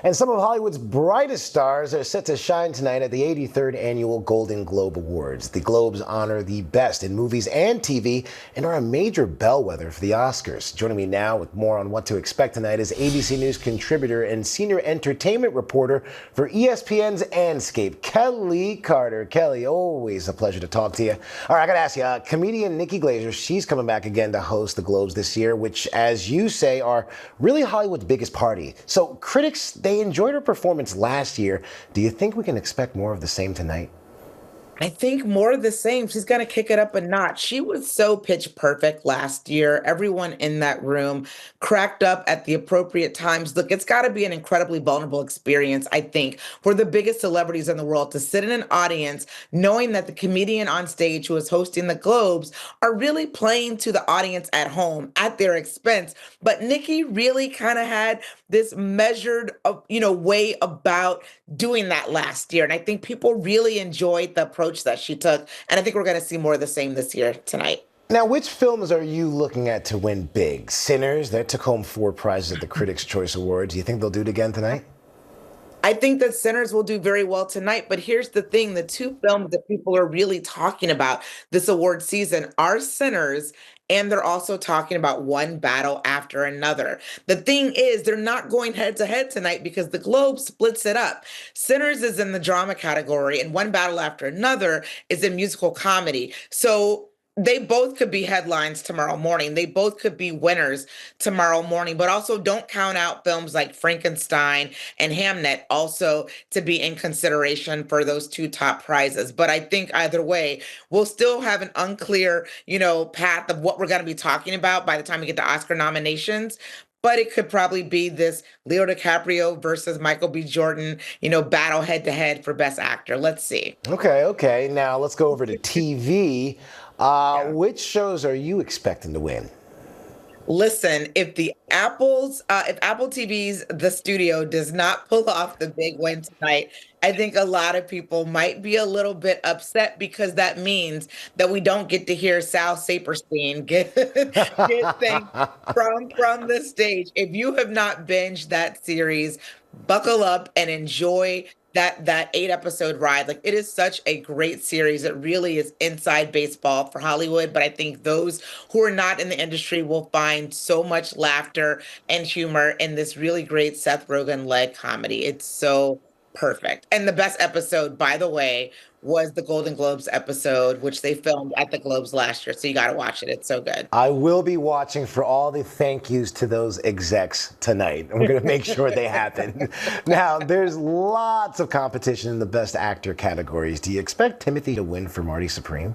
And some of Hollywood's brightest stars are set to shine tonight at the 83rd Annual Golden Globe Awards. The Globes honor the best in movies and TV and are a major bellwether for the Oscars. Joining me now with more on what to expect tonight is ABC News contributor and senior entertainment reporter for ESPN's Andscape, Kelley Carter. Kelley, always a pleasure to talk to you. All right, I got to ask you, comedian Nikki Glaser, she's coming back again to host the Globes this year, which, as you say, are really Hollywood's biggest party. So critics, they enjoyed her performance last year. Do you think we can expect more of the same tonight? I think more of the same. She's going to kick it up a notch. She was so pitch perfect last year. Everyone in that room cracked up at the appropriate times. Look, it's got to be an incredibly vulnerable experience, I think, for the biggest celebrities in the world to sit in an audience knowing that the comedian on stage who is hosting the Globes are really playing to the audience at home at their expense. But Nikki really kind of had this measured, way about doing that last year. And I think people really enjoyed the approach that she took. And I think we're going to see more of the same this year tonight. Now, which films are you looking at to win big? Sinners, that took home 4 prizes at the Critics' Choice Awards. Do you think they'll do it again tonight? I think that Sinners will do very well tonight, but here's the thing, the two films that people are really talking about this award season are Sinners, and they're also talking about One Battle After Another. The thing is, they're not going head to head tonight because the Globe splits it up. Sinners is in the drama category, and One Battle After Another is in musical comedy. So they both could be headlines tomorrow morning. They both could be winners tomorrow morning, but also don't count out films like Frankenstein and Hamnet also to be in consideration for those 2 top prizes. But I think either way, we'll still have an unclear, path of what we're going to be talking about by the time we get to Oscar nominations. But it could probably be this Leo DiCaprio versus Michael B. Jordan, battle head to head for Best Actor. Let's see. Okay. Now let's go over to TV. Yeah. Which shows are you expecting to win? Listen, if Apple TV's The Studio does not pull off the big win tonight, I think a lot of people might be a little bit upset because that means that we don't get to hear Sal Saperstein get things from the stage. If you have not binged that series, buckle up and enjoy that 8 episode ride. Like, it is such a great series. It really is inside baseball for Hollywood, but I think those who are not in the industry will find so much laughter and humor in this really great Seth Rogen led comedy. It's so perfect. And the best episode, by the way, was the Golden Globes episode, which they filmed at the Globes last year. So you got to watch it. It's so good. I will be watching for all the thank yous to those execs tonight. I'm going to make sure they happen. Now, there's lots of competition in the Best Actor categories. Do you expect Timothy to win for Marty Supreme?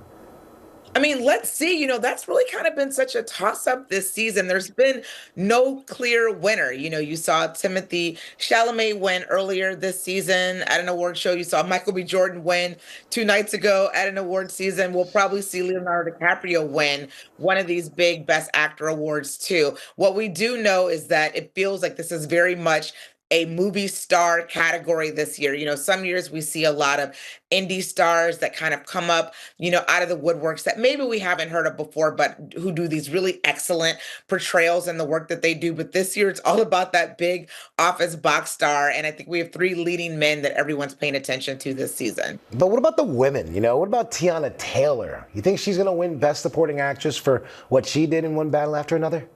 I mean, let's see. That's really kind of been such a toss up this season. There's been no clear winner. You saw Timothy Chalamet win earlier this season at an award show. You saw Michael B. Jordan win 2 nights ago at an award season. We'll probably see Leonardo DiCaprio win one of these big Best Actor awards too. What we do know is that it feels like this is very much a movie star category this year. Some years we see a lot of indie stars that kind of come up, out of the woodworks that maybe we haven't heard of before, but who do these really excellent portrayals in the work that they do. But this year it's all about that big office box star. And I think we have 3 leading men that everyone's paying attention to this season. But what about the women? What about Tiana Taylor? You think she's going to win Best Supporting Actress for what she did in One Battle After Another?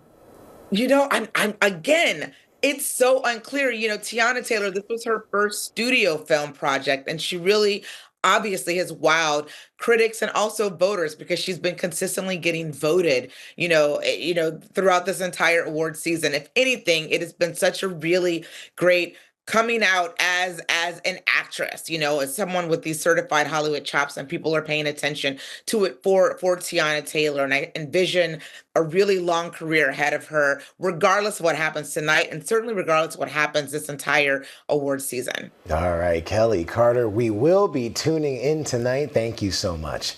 I'm again, it's so unclear. Tiana Taylor, this was her first studio film project, and she really obviously has wowed critics and also voters because she's been consistently getting voted, throughout this entire award season. If anything, it has been such a really great coming out as an actress, as someone with these certified Hollywood chops, and people are paying attention to it for Tiana Taylor. And I envision a really long career ahead of her, regardless of what happens tonight, and certainly regardless of what happens this entire award season. All right, Kelley Carter, we will be tuning in tonight. Thank you so much.